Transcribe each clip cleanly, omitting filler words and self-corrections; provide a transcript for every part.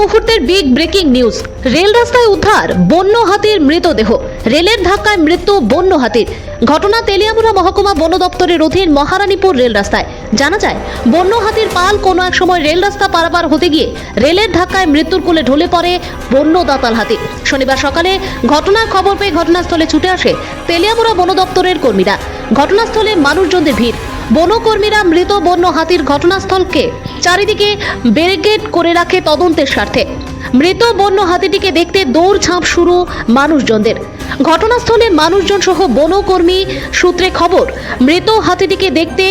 মুহূর্তের big breaking news. Rail রাস্তায় উদ্ধার বন্য হাতির মৃতদেহ। রেলের ধাক্কায় মৃত্যু বন্য হাতির। ঘটনা তেলিয়ামুড়া মহকুমা বন দপ্তরের অধীন মহারানীপুর রেল রাস্তায়। জানা যায়, বন্য হাতির পাল কোনো এক সময় রেল রাস্তা পারাপার হতে গিয়ে রেলের ধাক্কায় মৃত্যুর কোলে ঢলে পড়ে বন্য দাঁতাল হাতি। শনিবার সকালে ঘটনার খবর পেয়ে ঘটনাস্থলে ছুটে আসে তেলিয়ামুড়া বন দপ্তরের কর্মীরা। ঘটনাস্থলে মানুষজনদের ভিড়। বনকর্মীরা মৃত বন্য হাতির ঘটনাস্থলকে চারিদিকে ব্যারিকেড করে রাখে তদন্তের স্বার্থে। মৃত বন্য হাতিটিকে দেখতে দৌড়ঝাঁপ শুরু মানুষজনদের। ঘটনাস্থলে মানুষজন সহ বনকর্মী সূত্রে খবর, মৃত হাতিটিকে দেখতে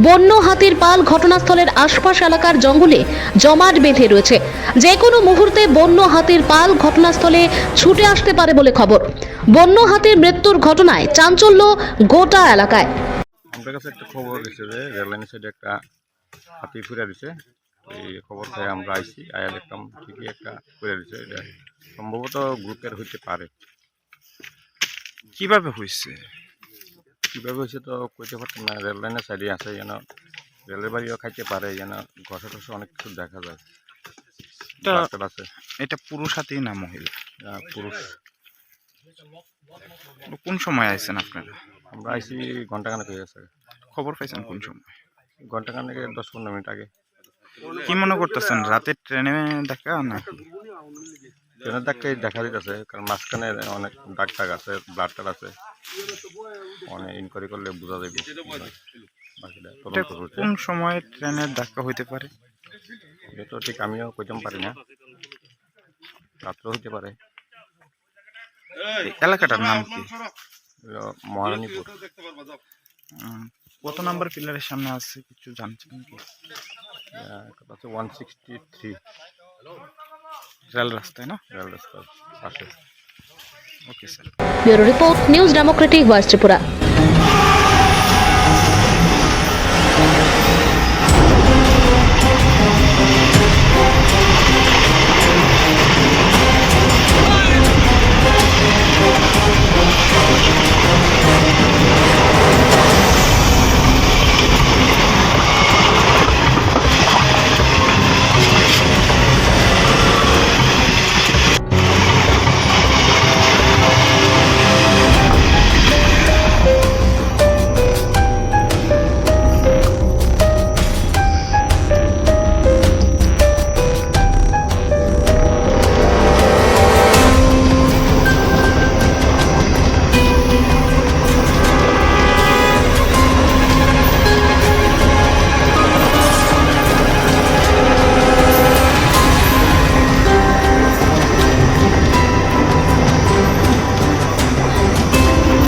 বন্য হাতির পাল ঘটনাস্থলের আশপাশ এলাকার জঙ্গলে জমাট বেঁধে রয়েছে। যে কোনো মুহূর্তে বন্য হাতির পাল ঘটনাস্থলে ছুটে আসতে পারে বলে খবর। বন্য হাতির মৃত্যুর ঘটনায় চাঞ্চল্য গোটা এলাকায়। আমার কাছে একটা খবর দিচ্ছে যে রেললাইনের সাইডে একটা হাতি ফুরে দিছে। এই খবর পেয়ে আমরা আইছি, আয়া দেখলাম ঠিকই একটা ফুরে দিছে। এটা সম্ভবত গ্রুপের হইতে পারে। কিভাবে হয়েছে তো কইতে পারতাম না। রেললাইনের সাইডে আছে, যেন রেলের বাড়িও খাইতে পারে, যেন ঘষা টসা অনেক কিছু দেখা যায়। আছে এটা পুরুষ হাতি না মহিলা? পুরুষ। কোন সময় আইছেন আপনারা? আমরা আইছি ঘন্টাখানেক হয়ে গেছে। খবর পাইছেন কোন সময়? ঘন্টাখানেক 10-15 মিনিট আগে। কি মনে করতেছেন, রাতের ট্রেনে দেখা না? ট্রেনের ধাক্কাই দেখা দিতেছে, কারণ মাঝখানে অনেক দাগ টাগ আছে, ব্লাড টাগ আছে। অনেক ইনকোয়ারি করলে বোঝা যাবে। কোন সময় ট্রেনের ধাক্কা হইতে পারে এটা তো ঠিক আমিও কইতে পারি না। রাত্রে হইতে পারে। এলাকাটার নাম কি? মহারানীপুর। কত নাম্বার পিলারের সামনে আছে কিছু জানছেন কি? 163 রেল রাস্তায় না? রেল রাস্তার পাশে। Okay sir. Bureau report, news Democratic voice Tripura.